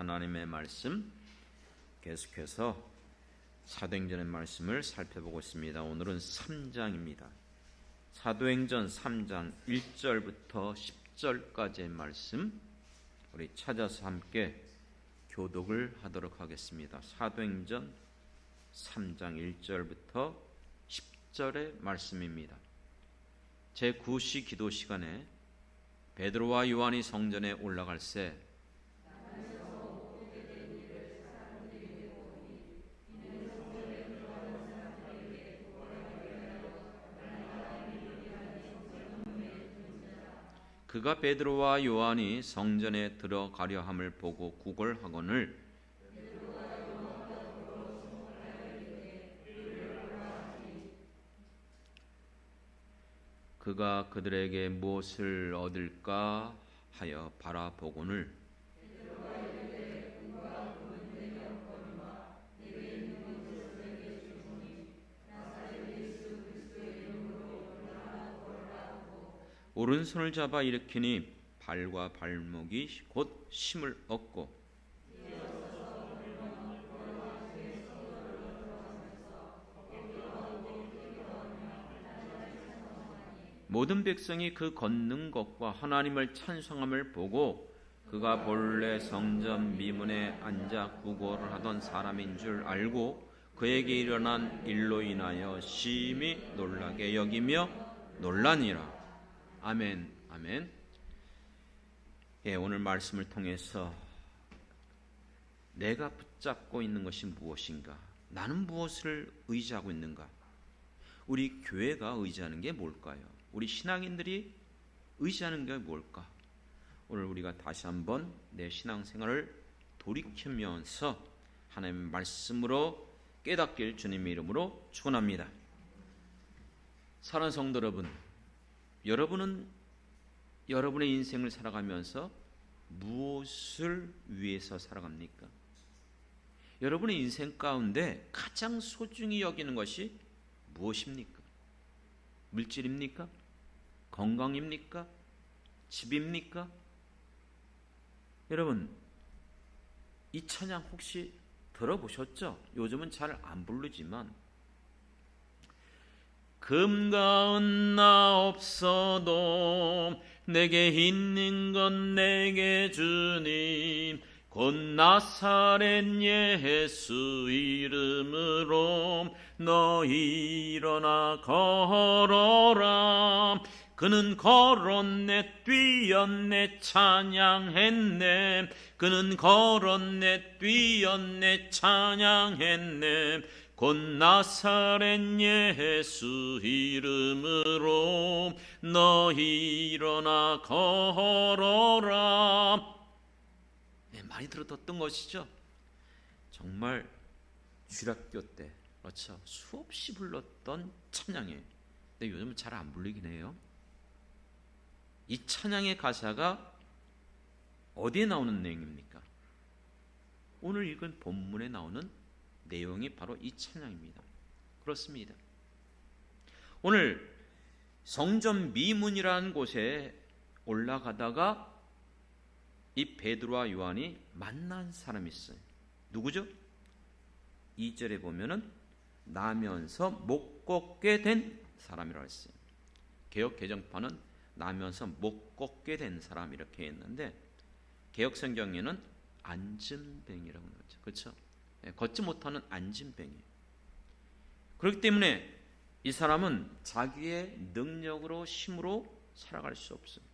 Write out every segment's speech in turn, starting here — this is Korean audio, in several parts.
하나님의 말씀 계속해서 사도행전의 말씀을 살펴보고 있습니다. 오늘은 3장입니다. 사도행전 3장 1절부터 10절까지의 말씀 우리 찾아서 함께 교독을 하도록 하겠습니다. 사도행전 3장 1절부터 10절의 말씀입니다. 제9시 기도 시간에 베드로와 요한이 성전에 올라갈새 그가 베드로와 요한이 성전에 들어가려 함을 보고 구걸하거늘 그가 그들에게 무엇을 얻을까 하여 바라보거늘 오른손을 잡아 일으키니 발과 발목이 곧 힘을 얻고 모든 백성이 그 걷는 것과 하나님을 찬송함을 보고 그가 본래 성전 미문에 앉아 구걸을 하던 사람인 줄 알고 그에게 일어난 일로 인하여 심히 놀라게 여기며 놀라니라. 아멘, 아멘. 예, 오늘 말씀을 통해서 내가 붙잡고 있는 것이 무엇인가? 나는 무엇을 의지하고 있는가? 우리 교회가 의지하는 게 뭘까요? 우리 신앙인들이 의지하는 게 뭘까? 오늘 우리가 다시 한번 내 신앙생활을 돌이키면서 하나님의 말씀으로 깨닫길 주님의 이름으로 축원합니다. 사랑하는 성도 여러분, 여러분은 여러분의 인생을 살아가면서 무엇을 위해서 살아갑니까? 여러분의 인생 가운데 가장 소중히 여기는 것이 무엇입니까? 물질입니까? 건강입니까? 집입니까? 여러분, 이 찬양 혹시 들어보셨죠? 요즘은 잘 안 부르지만 금과 은나 없어도 내게 있는 건 내게 주님 곧 나사렛 예수 이름으로 너 일어나 걸어라. 그는 걸었네 뛰었네 찬양했네. 그는 걸었네 뛰었네 찬양했네. 곧 나사렛 예수 이름으로 너 일어나 걸어라. 네, 많이 들었던 것이죠. 정말 주일학교 때 그렇죠, 수없이 불렀던 찬양이에요. 근데 요즘은 잘 안 불리긴 해요. 이 찬양의 가사가 어디에 나오는 내용입니까? 오늘 읽은 본문에 나오는 내용이 바로 이 찬양입니다. 그렇습니다. 오늘 성전 미문이라는 곳에 올라가다가 이 베드로와 요한이 만난 사람이 있어요. 누구죠? 2절에 보면은 나면서 못 걷게 된 사람이라고 했어요. 개역 개정판은 나면서 못 걷게 된 사람 이렇게 했는데 개역 성경에는 안진뱅이라고 나오죠. 그렇죠? 걷지 못하는 안진뱅이. 그렇기 때문에 이 사람은 자기의 능력으로 힘으로 살아갈 수 없어요.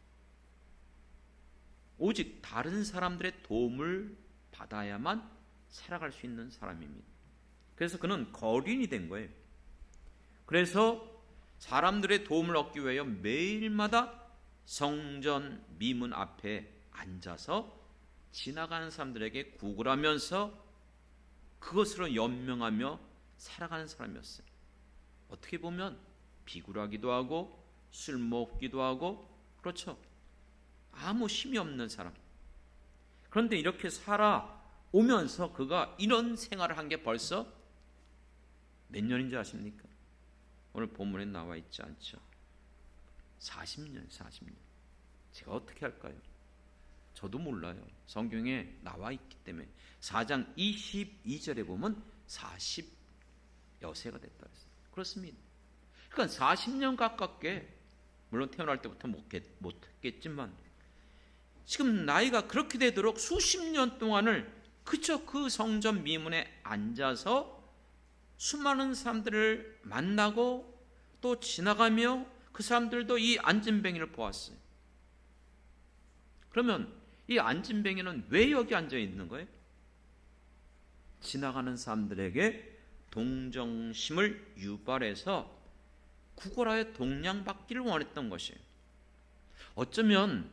오직 다른 사람들의 도움을 받아야만 살아갈 수 있는 사람입니다. 그래서 그는 거린이 된 거예요. 그래서 사람들의 도움을 얻기 위하여 매일마다 성전 미문 앞에 앉아서 지나가는 사람들에게 구걸하면서 그것으로 연명하며 살아가는 사람이었어요. 어떻게 보면 비굴하기도 하고 술 먹기도 하고 그렇죠. 아무 힘이 없는 사람. 그런데 이렇게 살아오면서 그가 이런 생활을 한 게 벌써 몇 년인 줄 아십니까? 오늘 본문에 나와 있지 않죠. 40년. 제가 어떻게 할까요? 저도 몰라요. 성경에 나와 있기 때문에 4장 22절에 보면 40여세가 됐다 그랬어요. 그렇습니다. 그러니까 40년 가깝게, 물론 태어날 때부터 못했겠지만 지금 나이가 그렇게 되도록 수십 년 동안을 그저 그 성전 미문에 앉아서 수많은 사람들을 만나고 또 지나가며 그 사람들도 이 안진뱅이를 보았어요. 그러면 이 안진뱅이는 왜 여기 앉아 있는 거예요? 지나가는 사람들에게 동정심을 유발해서 구걸하여 동냥받기를 원했던 것이에요. 어쩌면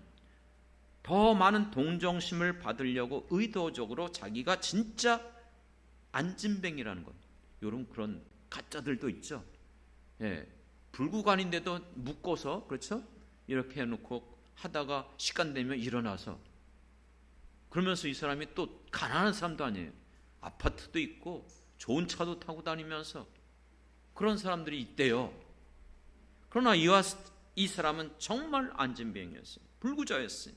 더 많은 동정심을 받으려고 의도적으로 자기가 진짜 안진뱅이라는 것, 이런 그런 가짜들도 있죠. 예, 불구간인데도 묶어서, 그렇죠? 이렇게 해놓고 하다가 시간 되면 일어나서, 그러면서 이 사람이 또 가난한 사람도 아니에요. 아파트도 있고 좋은 차도 타고 다니면서 그런 사람들이 있대요. 그러나 이 사람은 정말 안진뱅이였어요. 불구자였어요.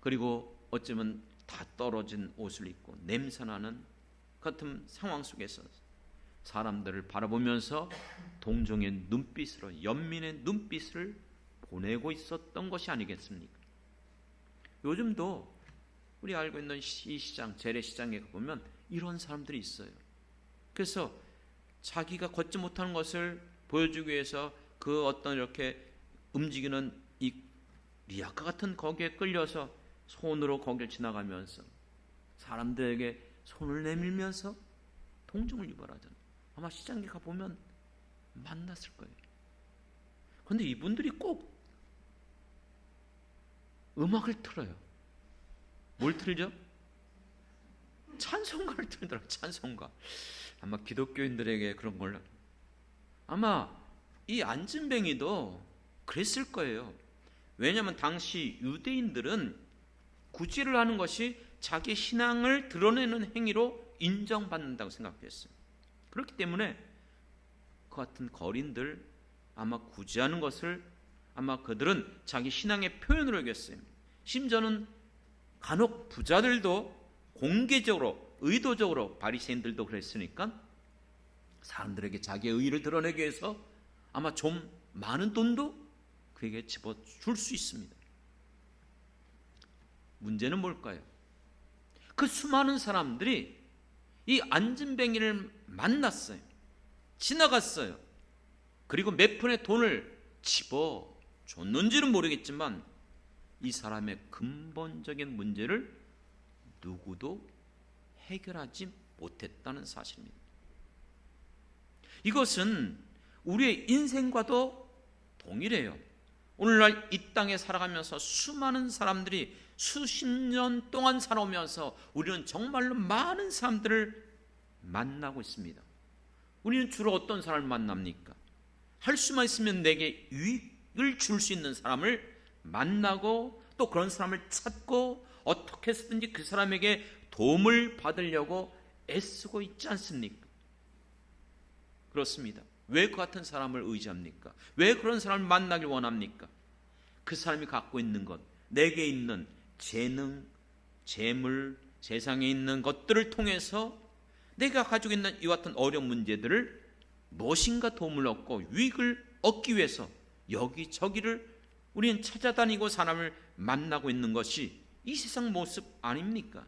그리고 어쩌면 다 떨어진 옷을 입고 냄새나는 같은 상황 속에서 사람들을 바라보면서 동정의 눈빛으로, 연민의 눈빛을 보내고 있었던 것이 아니겠습니까? 요즘도 우리 알고 있는 이 시장, 재래시장에 보면 이런 사람들이 있어요. 그래서 자기가 걷지 못하는 것을 보여주기 위해서 그 어떤 이렇게 움직이는 이 리아카 같은 거기에 끌려서 손으로 거기를 지나가면서 사람들에게 손을 내밀면서 동정을 유발하잖아요. 아마 시장에 가보면 만났을 거예요. 그런데 이분들이 꼭 음악을 틀어요. 뭘 틀죠? 찬송가를 틀더라고요. 찬송가. 아마 기독교인들에게 그런 걸, 아마 이 안진뱅이도 그랬을 거예요. 왜냐하면 당시 유대인들은 구제를 하는 것이 자기 신앙을 드러내는 행위로 인정받는다고 생각했어요. 그렇기 때문에 그 같은 거린들 아마 구제하는 것을 아마 그들은 자기 신앙의 표현으로 여겼어요. 심지어는 간혹 부자들도 공개적으로, 의도적으로, 바리새인들도 그랬으니까 사람들에게 자기의 의의를 드러내기 위해서 아마 좀 많은 돈도 그에게 집어줄 수 있습니다. 문제는 뭘까요? 그 수많은 사람들이 이 안진뱅이를 만났어요. 지나갔어요. 그리고 몇 푼의 돈을 집어줬는지는 모르겠지만 이 사람의 근본적인 문제를 누구도 해결하지 못했다는 사실입니다. 이것은 우리의 인생과도 동일해요. 오늘날 이 땅에 살아가면서 수많은 사람들이 수십 년 동안 살아오면서 우리는 정말로 많은 사람들을 만나고 있습니다. 우리는 주로 어떤 사람을 만납니까? 할 수만 있으면 내게 유익을 줄 수 있는 사람을 만나고 또 그런 사람을 찾고 어떻게 해서든지 그 사람에게 도움을 받으려고 애쓰고 있지 않습니까? 그렇습니다. 왜 그 같은 사람을 의지합니까? 왜 그런 사람을 만나길 원합니까? 그 사람이 갖고 있는 것, 내게 있는 재능, 재물, 세상에 있는 것들을 통해서 내가 가지고 있는 이와 같은 어려운 문제들을 무엇인가 도움을 얻고 유익을 얻기 위해서 여기저기를 우리는 찾아다니고 사람을 만나고 있는 것이 이 세상 모습 아닙니까?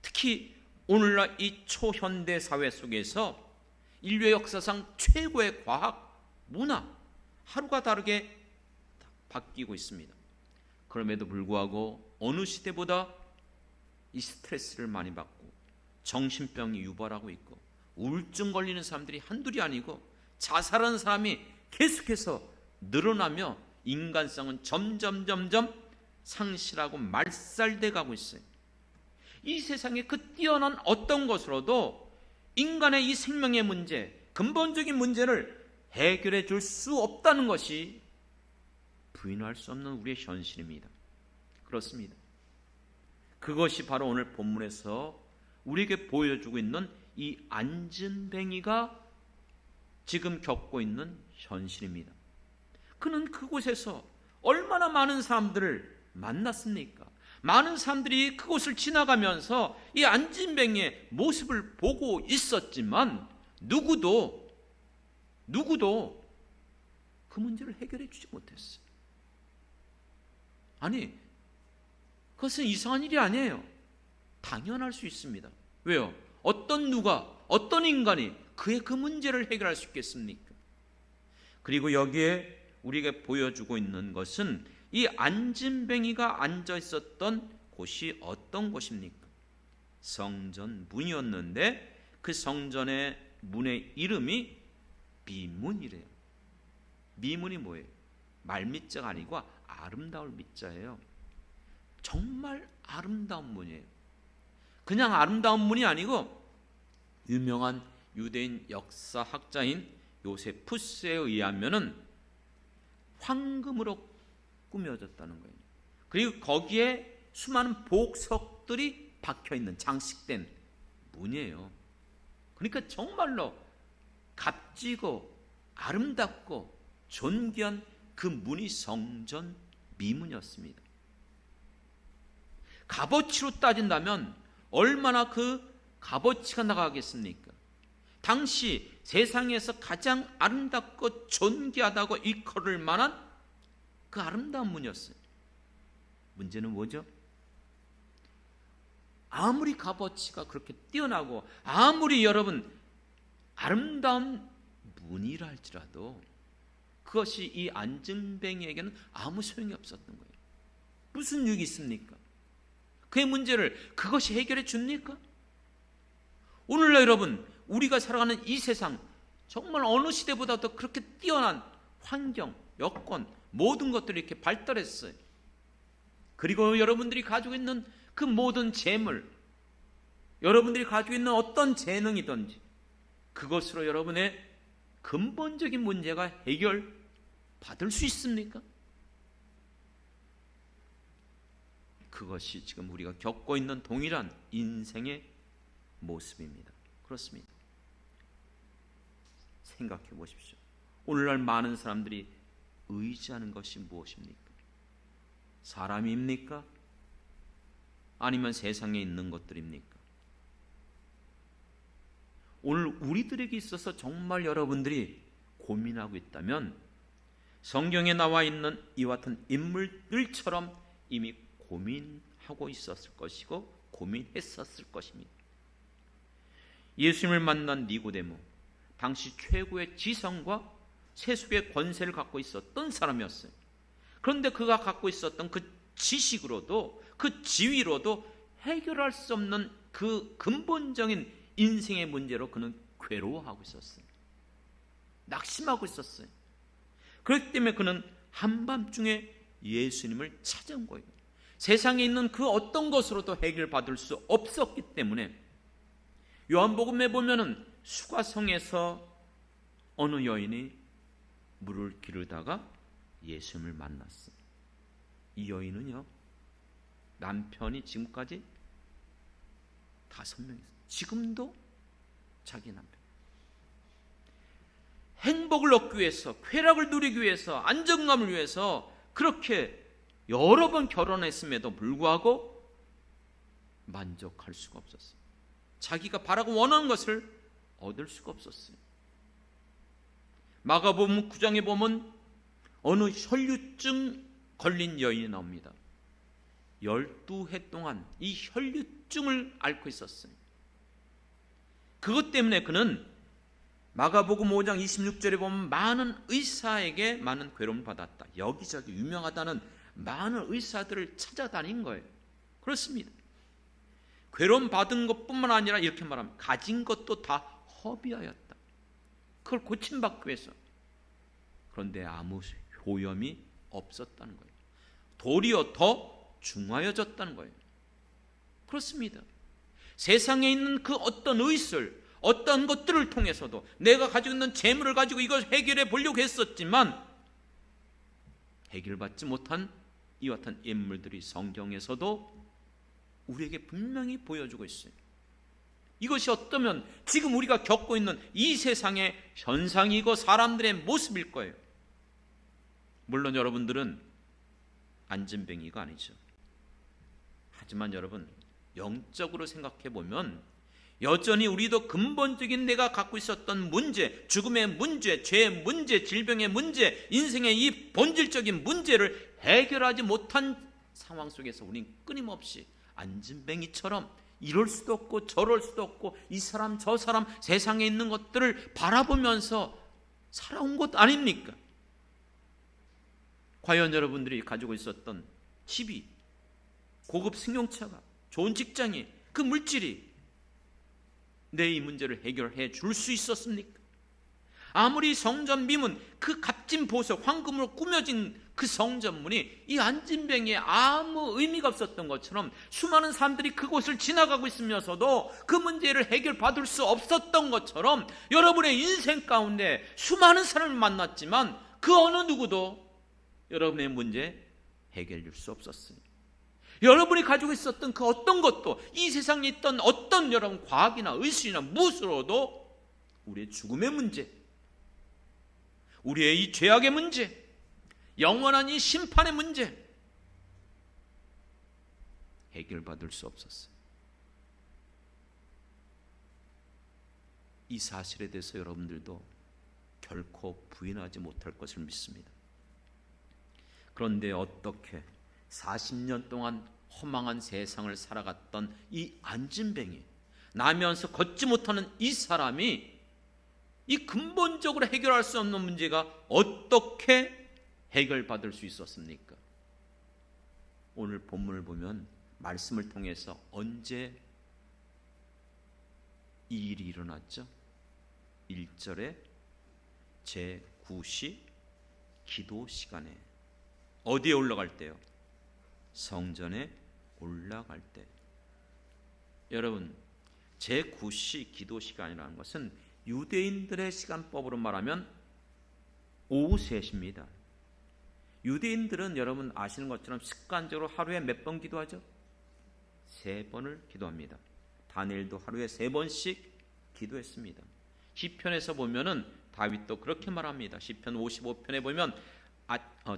특히 오늘날 이 초현대 사회 속에서 인류의 역사상 최고의 과학, 문화, 하루가 다르게 바뀌고 있습니다. 그럼에도 불구하고 어느 시대보다 이 스트레스를 많이 받고 정신병이 유발하고 있고 우울증 걸리는 사람들이 한둘이 아니고 자살하는 사람이 계속해서 늘어나며 인간성은 점점 상실하고 말살돼 가고 있어요. 이 세상에 그 뛰어난 어떤 것으로도 인간의 이 생명의 문제, 근본적인 문제를 해결해 줄 수 없다는 것이 부인할 수 없는 우리의 현실입니다. 그렇습니다. 그것이 바로 오늘 본문에서 우리에게 보여주고 있는 이 안진뱅이가 지금 겪고 있는 현실입니다. 그는 그곳에서 얼마나 많은 사람들을 만났습니까? 많은 사람들이 그곳을 지나가면서 이 안진뱅이의 모습을 보고 있었지만 누구도 그 문제를 해결해 주지 못했어요. 아니, 그것은 이상한 일이 아니에요. 당연할 수 있습니다. 왜요? 어떤 인간이 그의 그 문제를 해결할 수 있겠습니까? 그리고 여기에 우리에게 보여주고 있는 것은 이 안진뱅이가 앉아 있었던 곳이 어떤 곳입니까? 성전 문이었는데 그 성전의 문의 이름이 미문이래요. 미문이 뭐예요? 말미자가 아니고 아름다울 미자예요. 정말 아름다운 문이에요. 그냥 아름다운 문이 아니고 유명한 유대인 역사학자인 요세푸스에 의하면은 황금으로 꾸며졌다는 거예요. 그리고 거기에 수많은 보석들이 박혀있는 장식된 문이에요. 그러니까 정말로 값지고 아름답고 존귀한 그 문이 성전 미문이었습니다. 값어치로 따진다면 얼마나 그 값어치가 나가겠습니까? 당시 세상에서 가장 아름답고 존귀하다고 일컬을 만한 그 아름다운 문이었어요. 문제는 뭐죠? 아무리 값어치가 그렇게 뛰어나고 아무리 여러분 아름다운 문이라 할지라도 그것이 이 안진뱅이에게는 아무 소용이 없었던 거예요. 무슨 유익이 있습니까? 그의 문제를 그것이 해결해 줍니까? 오늘날 여러분, 우리가 살아가는 이 세상 정말 어느 시대보다도 그렇게 뛰어난 환경, 여건, 모든 것들이 이렇게 발달했어요. 그리고 여러분들이 가지고 있는 그 모든 재물, 여러분들이 가지고 있는 어떤 재능이든지 그것으로 여러분의 근본적인 문제가 해결받을 수 있습니까? 그것이 지금 우리가 겪고 있는 동일한 인생의 모습입니다. 그렇습니다. 생각해 보십시오. 오늘날 많은 사람들이 의지하는 것이 무엇입니까? 사람입니까? 아니면 세상에 있는 것들입니까? 오늘 우리들에게 있어서 정말 여러분들이 고민하고 있다면 성경에 나와 있는 이와 같은 인물들처럼 이미 고민하고 있었을 것이고 고민했었을 것입니다. 예수님을 만난 니고데모, 당시 최고의 지성과 세속의 권세를 갖고 있었던 사람이었어요. 그런데 그가 갖고 있었던 그 지식으로도 그 지위로도 해결할 수 없는 그 근본적인 인생의 문제로 그는 괴로워하고 있었어요. 낙심하고 있었어요. 그렇기 때문에 그는 한밤중에 예수님을 찾아온 거예요. 세상에 있는 그 어떤 것으로도 해결받을 수 없었기 때문에 요한복음에 보면은 수가성에서 어느 여인이 물을 기르다가 예수님을 만났어요. 이 여인은요, 남편이 지금까지 5명이 있어요. 지금도 자기 남편. 행복을 얻기 위해서, 쾌락을 누리기 위해서, 안정감을 위해서 그렇게 여러 번 결혼했음에도 불구하고 만족할 수가 없었어요. 자기가 바라고 원하는 것을 얻을 수가 없었어요. 마가복음 9장에 보면 어느 혈류증 걸린 여인이 나옵니다. 12해 동안 이 혈류증을 앓고 있었어요. 그것 때문에 그는 마가복음 5장 26절에 보면 많은 의사에게 많은 괴로움을 받았다. 여기저기 유명하다는 많은 의사들을 찾아다닌 거예요. 그렇습니다. 괴로움 받은 것뿐만 아니라 이렇게 말하면 가진 것도 다 허비하였다. 그걸 고침받기 위해서. 그런데 아무 효험이 없었다는 거예요. 도리어 더 중하여졌다는 거예요. 그렇습니다. 세상에 있는 그 어떤 의술, 어떤 것들을 통해서도 내가 가지고 있는 재물을 가지고 이걸 해결해 보려고 했었지만 해결받지 못한 이와 같은 인물들이 성경에서도 우리에게 분명히 보여주고 있어요. 이것이 어쩌면 지금 우리가 겪고 있는 이 세상의 현상이고 사람들의 모습일 거예요. 물론 여러분들은 안진뱅이가 아니죠. 하지만 여러분, 영적으로 생각해 보면 여전히 우리도 근본적인 내가 갖고 있었던 문제, 죽음의 문제, 죄의 문제, 질병의 문제, 인생의 이 본질적인 문제를 해결하지 못한 상황 속에서 우린 끊임없이 안진뱅이처럼 이럴 수도 없고 저럴 수도 없고 이 사람 저 사람 세상에 있는 것들을 바라보면서 살아온 것 아닙니까? 과연 여러분들이 가지고 있었던 집이, 고급 승용차가, 좋은 직장이, 그 물질이 내 이 문제를 해결해 줄 수 있었습니까? 아무리 성전 미문, 그 값진 보석, 황금으로 꾸며진 그 성전문이 이 안진뱅이에 아무 의미가 없었던 것처럼 수많은 사람들이 그곳을 지나가고 있으면서도 그 문제를 해결받을 수 없었던 것처럼 여러분의 인생 가운데 수많은 사람을 만났지만 그 어느 누구도 여러분의 문제 해결해 줄 수 없었어요. 여러분이 가지고 있었던 그 어떤 것도, 이 세상에 있던 어떤 여러분 과학이나 의술이나 무엇으로도 우리의 죽음의 문제, 우리의 이 죄악의 문제, 영원한 이 심판의 문제 해결받을 수 없었어요. 이 사실에 대해서 여러분들도 결코 부인하지 못할 것을 믿습니다. 그런데 어떻게 40년 동안 허망한 세상을 살아갔던 이 안진뱅이, 나면서 걷지 못하는 이 사람이 이 근본적으로 해결할 수 없는 문제가 어떻게 해결받을 수 있었습니까? 오늘 본문을 보면 말씀을 통해서 언제 이 일이 일어났죠? 1절에 제9시 기도 시간에, 어디에 올라갈 때요? 성전에 올라갈 때. 여러분, 제9시 기도 시간이라는 것은 유대인들의 시간법으로 말하면 오후 3시입니다. 유대인들은 여러분 아시는 것처럼 습관적으로 하루에 몇 번 기도하죠? 3번을 기도합니다. 다니엘도 하루에 3번씩 기도했습니다. 시편에서 보면은 다윗도 그렇게 말합니다. 시편 55편에 보면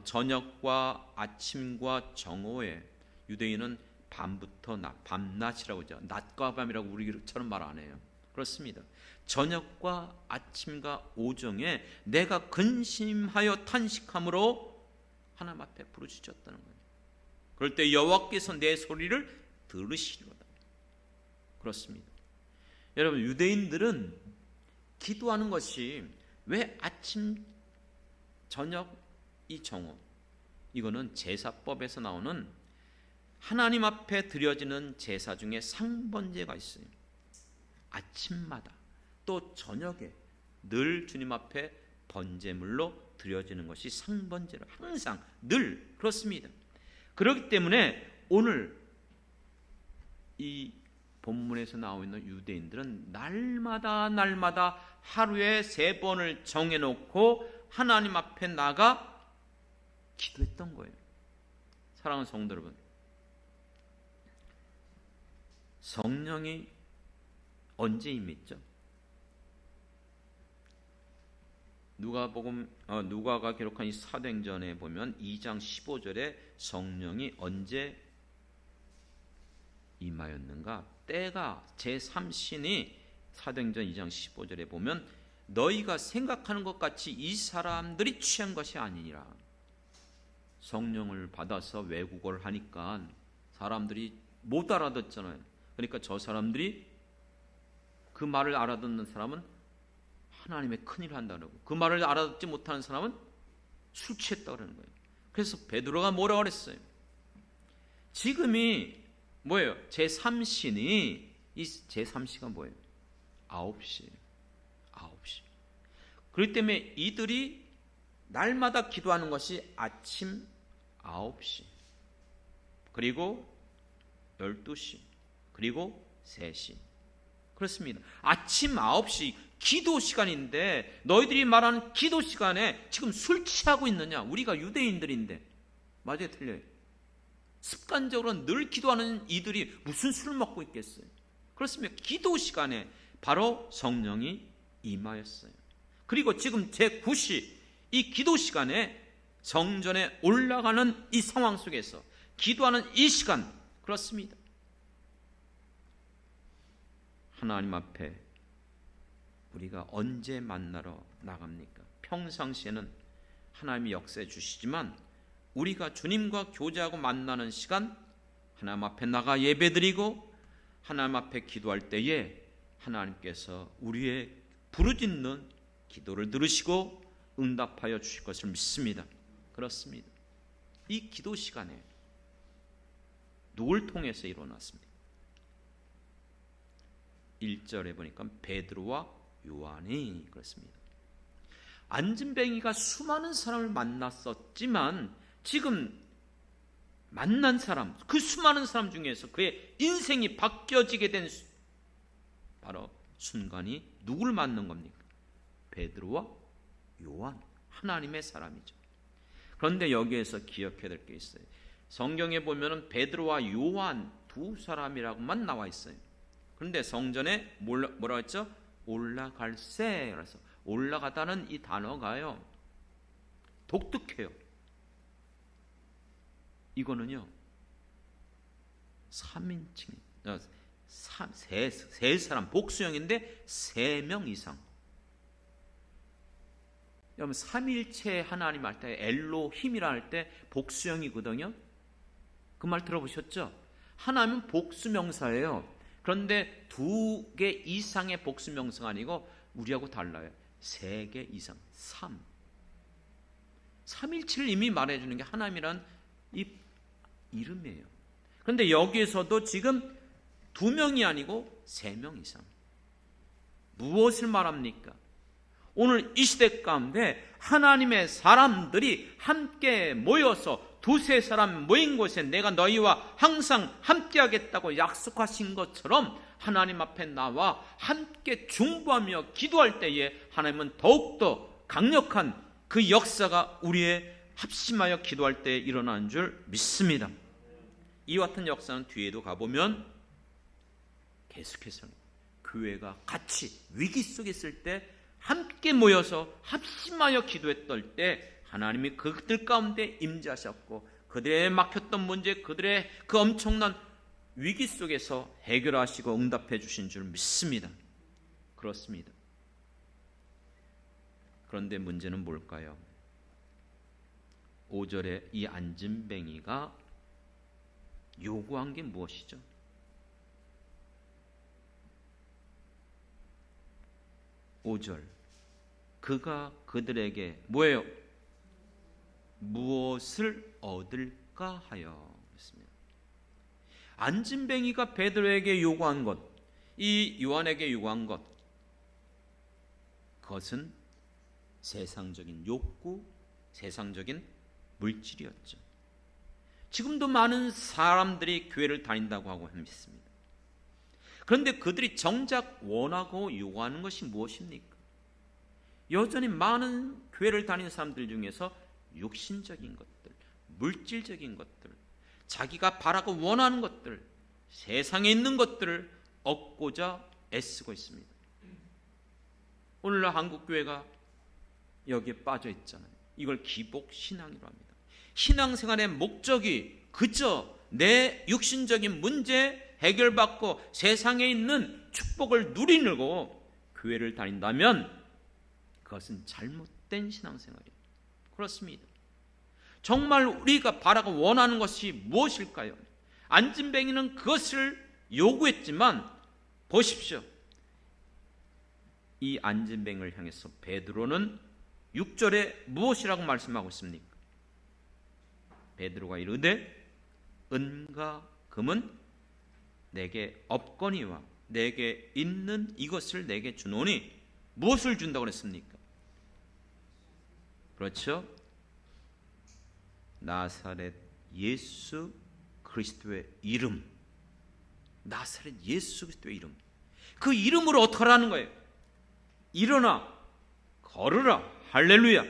저녁과 아침과 정오에, 유대인은 밤부터 밤낮이라고 하죠. 낮과 밤이라고 우리처럼 말 안 해요. 그렇습니다. 저녁과 아침과 오정에 내가 근심하여 탄식함으로 하나님 앞에 부르짖었다는 거예요. 그럴 때 여호와께서 내 소리를 들으시리로다. 그렇습니다. 여러분, 유대인들은 기도하는 것이 왜 아침, 저녁, 이 정오, 이거는 제사법에서 나오는 하나님 앞에 드려지는 제사 중에 상번제가 있어요. 아침마다 또 저녁에 늘 주님 앞에 번제물로 드려지는 것이 상번제로 항상 늘 그렇습니다. 그렇기 때문에 오늘 이 본문에서 나오고 있는 유대인들은 날마다 하루에 3번을 정해놓고 하나님 앞에 나가 기도했던 거예요. 사랑하는 성도 여러분, 성령이 언제 임했죠? 누가가 기록한 이 사도행전에 보면 2장 15절에 성령이 언제 임하였는가? 때가 제3신이 사도행전 2장 15절에 보면 너희가 생각하는 것 같이 이 사람들이 취한 것이 아니니라. 성령을 받아서 외국어를 하니까 사람들이 못 알아듣잖아요. 그러니까 저 사람들이 그 말을 알아듣는 사람은 하나님의 큰일을 한다고, 그 말을 알아듣지 못하는 사람은 술 취했다 그러는 거예요. 그래서 베드로가 뭐라고 그랬어요? 지금이 뭐예요? 제3신이, 이 제3시가 뭐예요? 9시. 그렇기 때문에 이들이 날마다 기도하는 것이 아침 9시, 그리고 12시, 그리고 3시. 그렇습니다. 아침 9시 기도 시간인데 너희들이 말하는 기도 시간에 지금 술 취하고 있느냐? 우리가 유대인들인데. 맞아요, 틀려요? 습관적으로 늘 기도하는 이들이 무슨 술을 먹고 있겠어요? 그렇습니다. 기도 시간에 바로 성령이 임하였어요. 그리고 지금 제9시 이 기도 시간에 성전에 올라가는 이 상황 속에서 기도하는 이 시간, 그렇습니다. 하나님 앞에 우리가 언제 만나러 나갑니까? 평상시에는 하나님이 역사해 주시지만 우리가 주님과 교제하고 만나는 시간, 하나님 앞에 나가 예배드리고 하나님 앞에 기도할 때에 하나님께서 우리의 부르짖는 기도를 들으시고 응답하여 주실 것을 믿습니다. 그렇습니다. 이 기도 시간에 누굴 통해서 일어났습니까? 1절에 보니까 베드로와 요한이 그렇습니다. 안진뱅이가 수많은 사람을 만났었지만 지금 만난 사람, 그 수많은 사람 중에서 그의 인생이 바뀌어지게 된 바로 순간이 누굴 만난 겁니까? 베드로와 요한, 하나님의 사람이죠. 그런데 여기에서 기억해야 될 게 있어요. 성경에 보면은 베드로와 요한 두 사람이라고만 나와 있어요. 그런데 성전에 뭐라 했죠? 올라갈세. 그래서 올라가다는 이 단어가요, 독특해요. 이거는요 3인칭, 세 사람, 복수형인데 3명 이상. 여러분 삼일체 하나님 할 때 엘로힘이라 할 때 복수형이거든요. 그 말 들어보셨죠? 하나님은 복수명사예요. 그런데 2개 이상의 복수명사가 아니고 우리하고 달라요. 3개 이상, 3일치를 이미 말해주는 게 하나님이란 이 이름이에요. 그런데 여기에서도 지금 2명이 아니고 3명 이상. 무엇을 말합니까? 오늘 이 시대 가운데 하나님의 사람들이 함께 모여서 2-3 사람 모인 곳에 내가 너희와 항상 함께 하겠다고 약속하신 것처럼 하나님 앞에 나와 함께 중보하며 기도할 때에 하나님은 더욱더 강력한 그 역사가 우리의 합심하여 기도할 때 일어나는 줄 믿습니다. 이와 같은 역사는 뒤에도 가보면 계속해서 교회가 같이 위기 속에 있을 때 함께 모여서 합심하여 기도했던 때 하나님이 그들 가운데 임재하셨고 그들의 막혔던 문제, 그들의 그 엄청난 위기 속에서 해결하시고 응답해 주신 줄 믿습니다. 그렇습니다. 그런데 문제는 뭘까요? 5절에 이 안진뱅이가 요구한 게 무엇이죠? 5절, 그가 그들에게 뭐예요? 무엇을 얻을까 하여 그랬습니다. 안진뱅이가 베드로에게 요구한 것, 이 요한에게 요구한 것, 그것은 세상적인 욕구, 세상적인 물질이었죠. 지금도 많은 사람들이 교회를 다닌다고 하고 믿습니다. 그런데 그들이 정작 원하고 요구하는 것이 무엇입니까? 여전히 많은 교회를 다니는 사람들 중에서 육신적인 것들, 물질적인 것들, 자기가 바라고 원하는 것들, 세상에 있는 것들을 얻고자 애쓰고 있습니다. 오늘날 한국교회가 여기에 빠져 있잖아요. 이걸 기복신앙이라고 합니다. 신앙생활의 목적이 그저 내 육신적인 문제 해결받고 세상에 있는 축복을 누리려고 교회를 다닌다면 그것은 잘못된 신앙생활이에요. 그렇습니다. 정말 우리가 바라고 원하는 것이 무엇일까요? 안진뱅이는 그것을 요구했지만 보십시오. 이 안진뱅이를 향해서 베드로는 6절에 무엇이라고 말씀하고 있습니까? 베드로가 이르되 은과 금은 내게 없거니와 내게 있는 이것을 내게 주노니. 무엇을 준다고 그랬습니까? 그렇죠? 나사렛 예수 그리스도의 이름, 나사렛 예수 그리스도의 이름, 그 이름으로 어떻게 하라는 거예요? 일어나 걸으라. 할렐루야.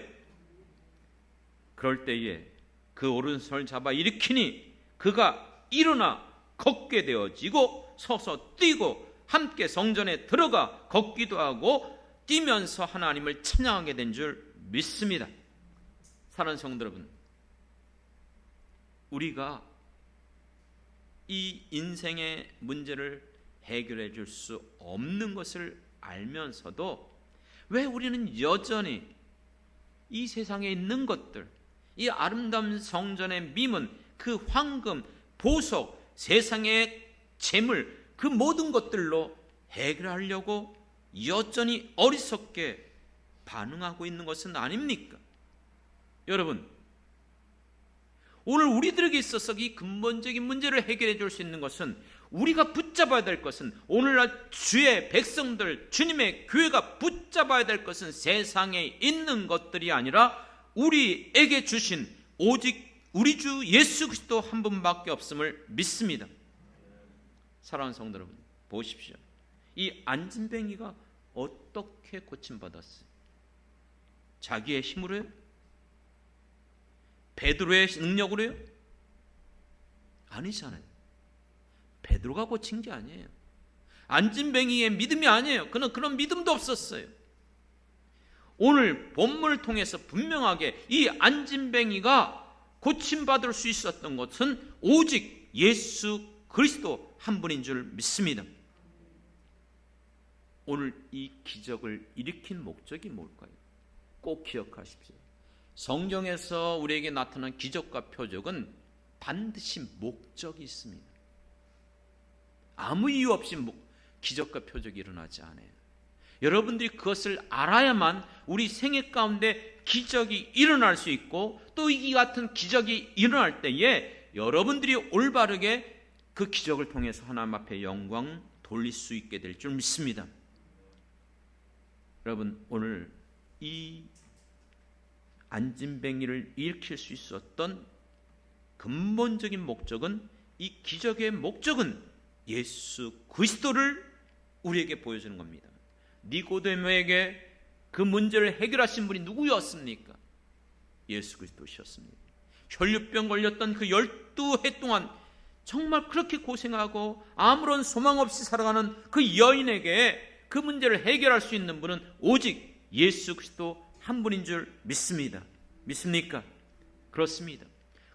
그럴 때에 그 오른손을 잡아 일으키니 그가 일어나 걷게 되어지고 서서 뛰고 함께 성전에 들어가 걷기도 하고 뛰면서 하나님을 찬양하게 된 줄 믿습니다. 사랑하는 성도 여러분, 우리가 이 인생의 문제를 해결해 줄 수 없는 것을 알면서도 왜 우리는 여전히 이 세상에 있는 것들, 이 아름다운 성전의 미문, 그 황금, 보석, 세상의 재물, 그 모든 것들로 해결하려고 여전히 어리석게 반응하고 있는 것은 아닙니까? 여러분, 오늘 우리들에게 있어서 이 근본적인 문제를 해결해 줄 수 있는 것은, 우리가 붙잡아야 될 것은, 오늘날 주의 백성들, 주님의 교회가 붙잡아야 될 것은 세상에 있는 것들이 아니라 우리에게 주신 오직 우리 주 예수 그리스도 한 분밖에 없음을 믿습니다. 사랑하는 성도 여러분, 보십시오. 이 안진뱅이가 어떻게 고침받았어요? 자기의 힘으로요? 베드로의 능력으로요? 아니잖아요. 베드로가 고친 게 아니에요. 안진뱅이의 믿음이 아니에요. 그는 그런 믿음도 없었어요. 오늘 본문을 통해서 분명하게 이 안진뱅이가 고침받을 수 있었던 것은 오직 예수 그리스도 한 분인 줄 믿습니다. 오늘 이 기적을 일으킨 목적이 뭘까요? 꼭 기억하십시오. 성경에서 우리에게 나타난 기적과 표적은 반드시 목적이 있습니다. 아무 이유 없이 기적과 표적이 일어나지 않아요. 여러분들이 그것을 알아야만 우리 생애 가운데 기적이 일어날 수 있고, 또 이 같은 기적이 일어날 때에 여러분들이 올바르게 그 기적을 통해서 하나님 앞에 영광 돌릴 수 있게 될 줄 믿습니다. 여러분, 오늘 이 안진뱅이를 일으킬 수 있었던 근본적인 목적은, 이 기적의 목적은 예수 그리스도를 우리에게 보여주는 겁니다. 니고데모에게 그 문제를 해결하신 분이 누구였습니까? 예수 그리스도셨습니다. 혈류병 걸렸던 그 12해 동안 정말 그렇게 고생하고 아무런 소망 없이 살아가는 그 여인에게 그 문제를 해결할 수 있는 분은 오직 예수 그리스도 한 분인 줄 믿습니다. 믿습니까? 그렇습니다.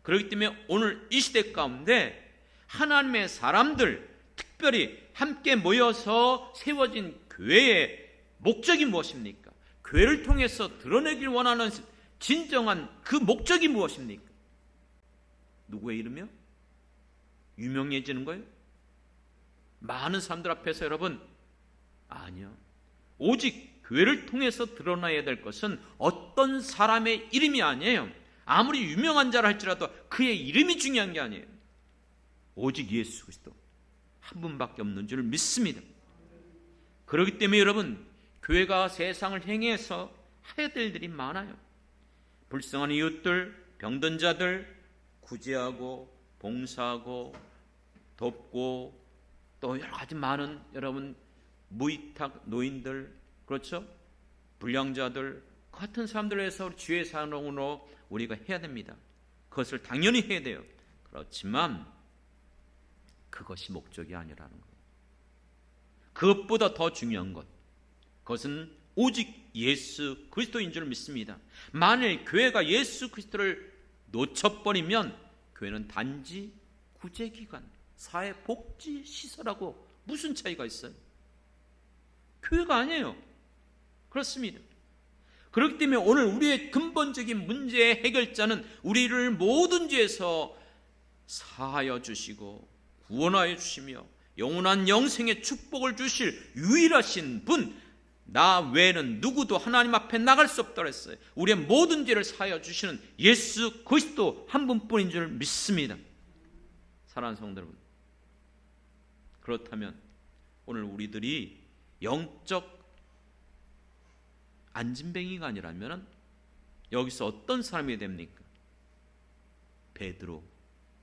그렇기 때문에 오늘 이 시대 가운데 하나님의 사람들, 특별히 함께 모여서 세워진 교회의 목적이 무엇입니까? 교회를 통해서 드러내길 원하는 진정한 그 목적이 무엇입니까? 누구의 이름이요? 유명해지는 거예요? 많은 사람들 앞에서 여러분, 아니요. 오직 교회를 통해서 드러나야 될 것은 어떤 사람의 이름이 아니에요. 아무리 유명한 자라 할지라도 그의 이름이 중요한 게 아니에요. 오직 예수 그리스도 한 분밖에 없는 줄 믿습니다. 그렇기 때문에 여러분, 교회가 세상을 행해서 해야 될 일들이 많아요. 불쌍한 이웃들, 병든 자들 구제하고 봉사하고 돕고, 또 여러 가지 많은 여러분 무위탁 노인들, 그렇죠? 불량자들 같은 사람들을 위해서 주의 사랑으로 우리가 해야 됩니다. 그것을 당연히 해야 돼요. 그렇지만 그것이 목적이 아니라는 거예요. 그것보다 더 중요한 것, 그것은 오직 예수 그리스도인 줄 믿습니다. 만일 교회가 예수 그리스도를 놓쳐버리면 교회는 단지 구제기관, 사회복지시설하고 무슨 차이가 있어요? 교회가 아니에요. 그렇습니다. 그렇기 때문에 오늘 우리의 근본적인 문제의 해결자는 우리를 모든 죄에서 사하여 주시고 구원하여 주시며 영원한 영생의 축복을 주실 유일하신 분, 나 외에는 누구도 하나님 앞에 나갈 수 없다고 했어요. 우리의 모든 죄를 사하여 주시는 예수 그리스도 한 분뿐인 줄 믿습니다. 사랑하는 성도 여러분, 그렇다면 오늘 우리들이 영적 안진뱅이가 아니라면 여기서 어떤 사람이 됩니까? 베드로,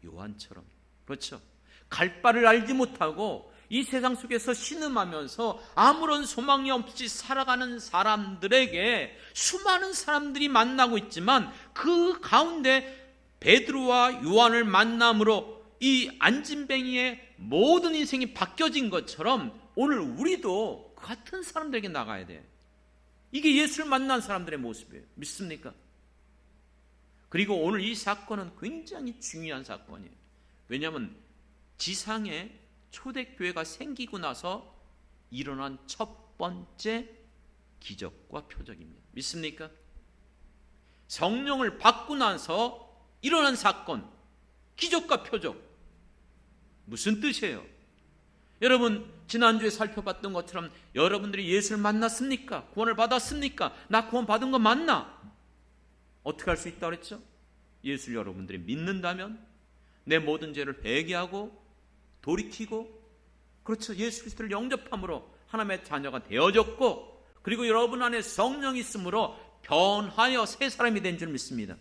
요한처럼, 그렇죠? 갈 바를 알지 못하고 이 세상 속에서 신음하면서 아무런 소망이 없이 살아가는 사람들에게 수많은 사람들이 만나고 있지만, 그 가운데 베드로와 요한을 만남으로 이 안진뱅이의 모든 인생이 바뀌어진 것처럼 오늘 우리도 같은 사람들에게 나가야 돼요. 이게 예수를 만난 사람들의 모습이에요. 믿습니까? 그리고 오늘 이 사건은 굉장히 중요한 사건이에요. 왜냐하면 지상에 초대교회가 생기고 나서 일어난 첫 번째 기적과 표적입니다. 믿습니까? 성령을 받고 나서 일어난 사건, 기적과 표적. 무슨 뜻이에요? 여러분, 지난주에 살펴봤던 것처럼 여러분들이 예수를 만났습니까? 구원을 받았습니까? 나 구원 받은 거 맞나? 어떻게 할 수 있다고 그랬죠? 예수를 여러분들이 믿는다면 내 모든 죄를 회개하고 돌이키고, 그렇죠, 예수 그리스도를 영접함으로 하나님의 자녀가 되어졌고, 그리고 여러분 안에 성령이 있으므로 변하여 새 사람이 된 줄 믿습니다.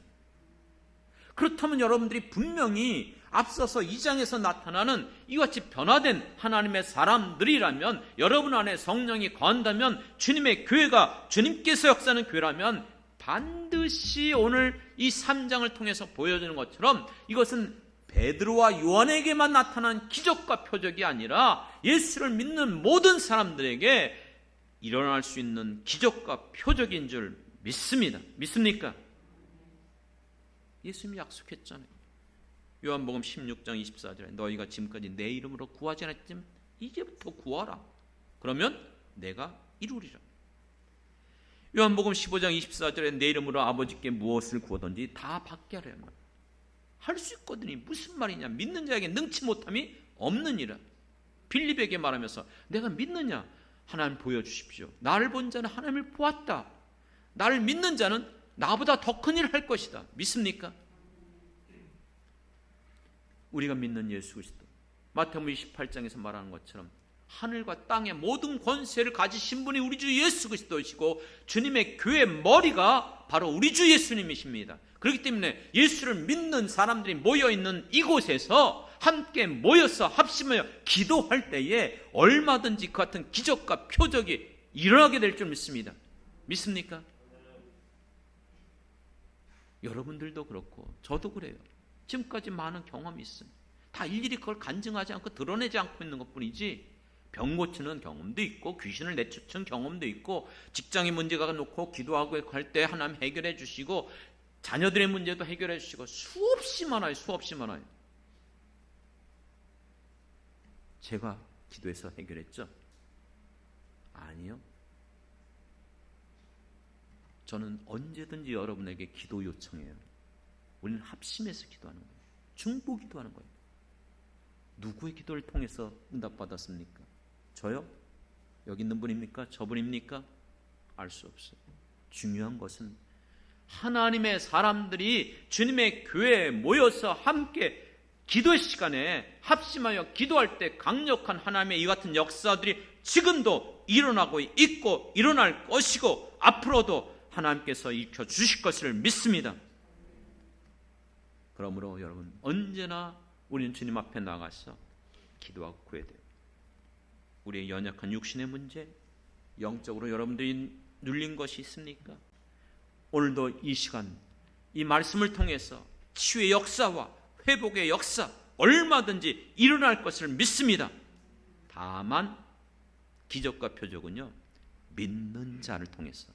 그렇다면 여러분들이 분명히 앞서서 2장에서 나타나는 이같이 변화된 하나님의 사람들이라면, 여러분 안에 성령이 거한다면, 주님의 교회가 주님께서 역사하는 교회라면 반드시 오늘 이 3장을 통해서 보여주는 것처럼 이것은 베드로와 요한에게만 나타난 기적과 표적이 아니라 예수를 믿는 모든 사람들에게 일어날 수 있는 기적과 표적인 줄 믿습니다. 믿습니까? 예수님이 약속했잖아요. 요한복음 16장 24절에 너희가 지금까지 내 이름으로 구하지 않았지만 이제부터 구하라. 그러면 내가 이루리라. 요한복음 15장 24절에 내 이름으로 아버지께 무엇을 구하든지 다 받게 하라. 할 수 있거든요. 무슨 말이냐? 믿는 자에게 능치 못함이 없느니라. 빌립에게 말하면서 내가 믿느냐? 하나님 보여주십시오. 나를 본 자는 하나님을 보았다. 나를 믿는 자는 나보다 더 큰 일을 할 것이다. 믿습니까? 우리가 믿는 예수 그리스도, 마태복음 28장에서 말하는 것처럼 하늘과 땅의 모든 권세를 가지신 분이 우리 주 예수 그리스도이시고, 주님의 교회의 머리가 바로 우리 주 예수님이십니다. 그렇기 때문에 예수를 믿는 사람들이 모여있는 이곳에서 함께 모여서 합심하여 기도할 때에 얼마든지 그 같은 기적과 표적이 일어나게 될 줄 믿습니다. 믿습니까? 여러분들도 그렇고 저도 그래요. 지금까지 많은 경험이 있어요. 다 일일이 그걸 간증하지 않고 드러내지 않고 있는 것뿐이지, 병 고치는 경험도 있고 귀신을 내쫓은 경험도 있고, 직장의 문제가 놓고 기도하고 할 때 하나님 해결해 주시고, 자녀들의 문제도 해결해 주시고, 수없이 많아요. 수없이 많아요. 제가 기도해서 해결했죠? 아니요. 저는 언제든지 여러분에게 기도 요청해요. 우리는 합심해서 기도하는 거예요. 중보 기도하는 거예요. 누구의 기도를 통해서 응답받았습니까? 저요? 여기 있는 분입니까? 저분입니까? 알 수 없어요. 중요한 것은 하나님의 사람들이 주님의 교회에 모여서 함께 기도 시간에 합심하여 기도할 때 강력한 하나님의 이 같은 역사들이 지금도 일어나고 있고 일어날 것이고, 앞으로도 하나님께서 일으켜 주실 것을 믿습니다. 그러므로 여러분, 언제나 우리는 주님 앞에 나가서 기도하고 구해야 돼요. 우리의 연약한 육신의 문제, 영적으로 여러분들이 눌린 것이 있습니까? 오늘도 이 시간, 이 말씀을 통해서 치유의 역사와 회복의 역사 얼마든지 일어날 것을 믿습니다. 다만 기적과 표적은요, 믿는 자를 통해서.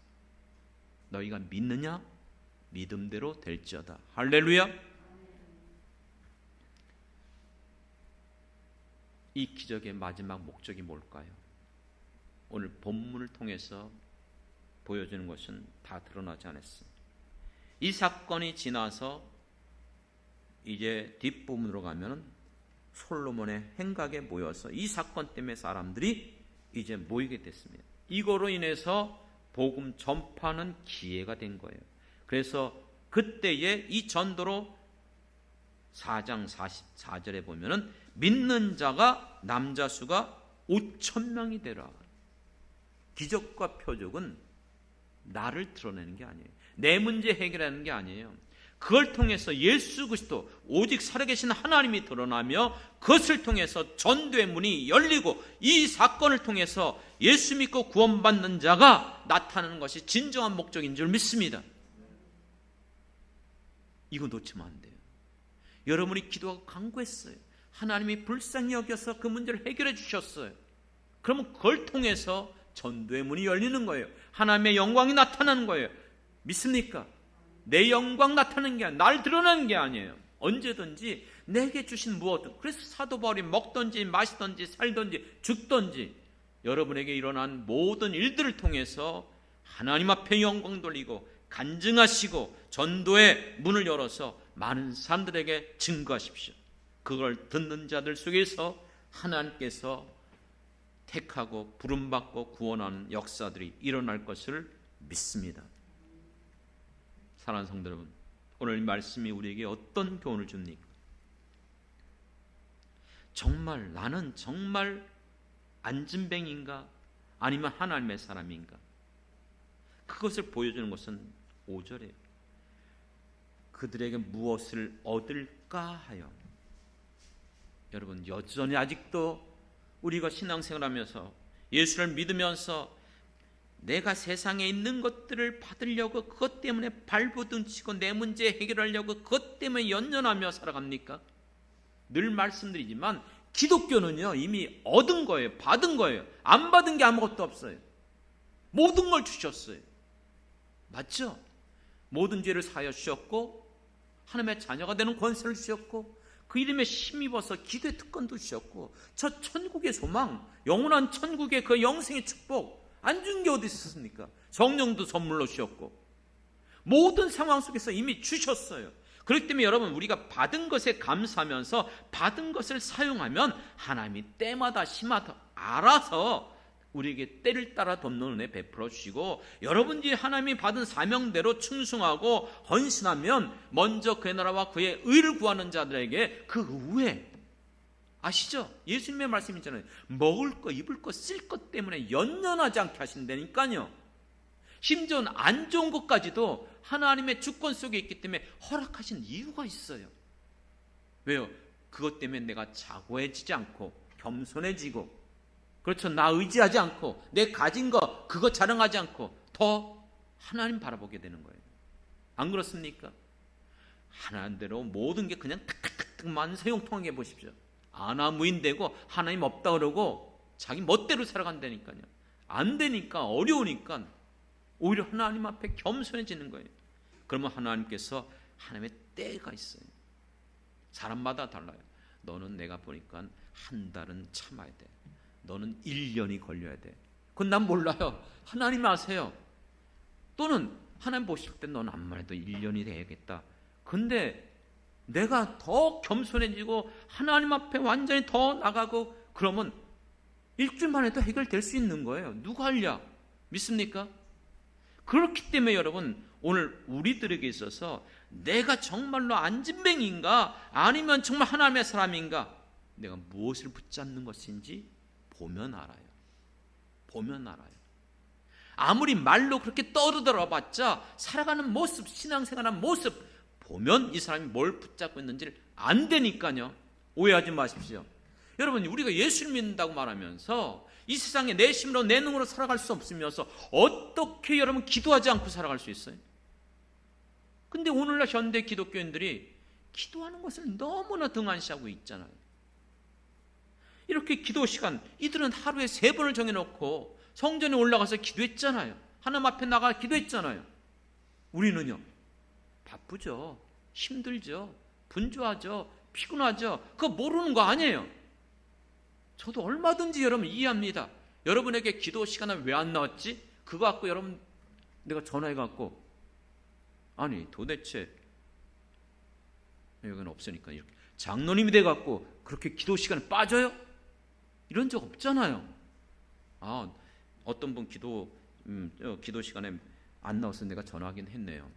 너희가 믿느냐? 믿음대로 될지어다. 할렐루야. 이 기적의 마지막 목적이 뭘까요? 오늘 본문을 통해서 보여주는 것은 다 드러나지 않았습니다. 이 사건이 지나서 이제 뒷부분으로 가면 솔로몬의 행각에 모여서 이 사건 때문에 사람들이 이제 모이게 됐습니다. 이거로 인해서 복음 전파하는 기회가 된 거예요. 그래서 그때의 이 전도로 4장 44절에 보면은 믿는 자가 남자 수가 5,000명이 되라. 기적과 표적은 나를 드러내는 게 아니에요. 내 문제 해결하는 게 아니에요. 그걸 통해서 예수 그리스도 오직 살아계신 하나님이 드러나며, 그것을 통해서 전도의 문이 열리고, 이 사건을 통해서 예수 믿고 구원받는 자가 나타나는 것이 진정한 목적인 줄 믿습니다. 이거 놓치면 안 돼요. 여러분이 기도하고 간구했어요. 하나님이 불쌍히 여겨서 그 문제를 해결해 주셨어요. 그러면 그걸 통해서 전도의 문이 열리는 거예요. 하나님의 영광이 나타나는 거예요. 믿습니까? 내 영광 나타나는 게 아니라 날 드러나는 게 아니에요. 언제든지 내게 주신 무엇든, 그래서 사도 바울이 먹든지 마시든지 살든지 죽든지 여러분에게 일어난 모든 일들을 통해서 하나님 앞에 영광 돌리고 간증하시고 전도의 문을 열어서 많은 사람들에게 증거하십시오. 그걸 듣는 자들 속에서 하나님께서 택하고 부름받고 구원하는 역사들이 일어날 것을 믿습니다. 사랑하는 성도 여러분, 오늘 이 말씀이 우리에게 어떤 교훈을 줍니까? 정말 나는 정말 안진뱅인가 아니면 하나님의 사람인가? 그것을 보여주는 것은 5절이에요. 그들에게 무엇을 얻을까 하여. 여러분, 여전히 아직도 우리가 신앙생활하면서 예수를 믿으면서 내가 세상에 있는 것들을 받으려고 그것 때문에 발부둥치고 내 문제 해결하려고 그것 때문에 연연하며 살아갑니까? 늘 말씀드리지만 기독교는요, 이미 얻은 거예요. 받은 거예요. 안 받은 게 아무것도 없어요. 모든 걸 주셨어요. 맞죠? 모든 죄를 사하여 주셨고 하나님의 자녀가 되는 권세를 주셨고 그 이름에 힘입어서 기도의 특권도 주셨고 저 천국의 소망, 영원한 천국의 그 영생의 축복 안 준 게 어디 있었습니까? 성령도 선물로 주셨고 모든 상황 속에서 이미 주셨어요. 그렇기 때문에 여러분, 우리가 받은 것에 감사하면서 받은 것을 사용하면 하나님이 때마다 시마다 알아서 우리에게 때를 따라 돕는 은혜 베풀어 주시고, 여러분들이 하나님이 받은 사명대로 충성하고 헌신하면 먼저 그의 나라와 그의 의를 구하는 자들에게 그 후에, 아시죠? 예수님의 말씀이잖아요. 먹을 것, 입을 것, 쓸 것 때문에 연연하지 않게 하신다니까요. 심지어 안 좋은 것까지도 하나님의 주권 속에 있기 때문에 허락하신 이유가 있어요. 왜요? 그것 때문에 내가 자고해지지 않고 겸손해지고, 그렇죠, 나 의지하지 않고 내 가진 거 그거 자랑하지 않고 더 하나님 바라보게 되는 거예요. 안 그렇습니까? 하나님대로 모든 게 그냥 탁탁탁탁만 사용통하게 보십시오. 아나무인되고 하나님 없다 그러고 자기 멋대로 살아간다니까요. 안 되니까, 어려우니까 오히려 하나님 앞에 겸손해지는 거예요. 그러면 하나님께서 하나님의 때가 있어요. 사람마다 달라요. 너는 내가 보니까 한 달은 참아야 돼. 너는 1년이 걸려야 돼. 그건 난 몰라요. 하나님 아세요. 또는 하나님 보실 때 넌 아무래도 1년이 돼야겠다. 근데 내가 더 겸손해지고 하나님 앞에 완전히 더 나가고 그러면 일주일만 해도 해결될 수 있는 거예요. 누가 알랴? 믿습니까? 그렇기 때문에 여러분, 오늘 우리들에게 있어서 내가 정말로 안진뱅인가 아니면 정말 하나님의 사람인가, 내가 무엇을 붙잡는 것인지 보면 알아요. 보면 알아요. 아무리 말로 그렇게 떠들어 봤자 살아가는 모습, 신앙생활하는 모습 보면 이 사람이 뭘 붙잡고 있는지를 안 되니까요. 오해하지 마십시오. 여러분, 우리가 예수를 믿는다고 말하면서 이 세상에 내 힘으로 내 능으로 살아갈 수 없으면서 어떻게 여러분 기도하지 않고 살아갈 수 있어요? 근데 오늘날 현대 기독교인들이 기도하는 것을 너무나 등한시하고 있잖아요. 이렇게 기도 시간, 이들은 하루에 3번을 정해놓고 성전에 올라가서 기도했잖아요. 하나님 앞에 나가 기도했잖아요. 우리는요, 바쁘죠, 힘들죠, 분주하죠, 피곤하죠. 그거 모르는 거 아니에요. 저도 얼마든지 여러분 이해합니다. 여러분에게 기도 시간에 왜 안 나왔지? 그거 갖고 여러분 내가 전화해갖고, 아니 도대체 여기는 없으니까 이렇게 장로님이 돼갖고 그렇게 기도 시간에 빠져요? 이런 적 없잖아요. 아, 어떤 분 기도 시간에 안 나와서 내가 전화하긴 했네요.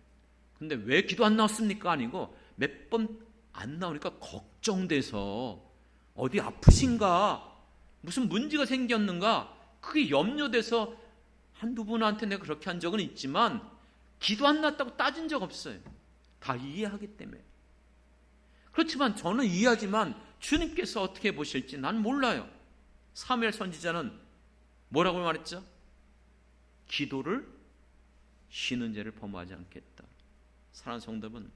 근데 왜 기도 안 나왔습니까? 아니고 몇 번 안 나오니까 걱정돼서 어디 아프신가, 무슨 문제가 생겼는가, 그게 염려돼서 한두 분한테 내가 그렇게 한 적은 있지만 기도 안 났다고 따진 적 없어요. 다 이해하기 때문에. 그렇지만 저는 이해하지만 주님께서 어떻게 보실지 난 몰라요. 사무엘 선지자는 뭐라고 말했죠? 기도를 쉬는 죄를 범하지 않겠다. 사랑하는 성도분,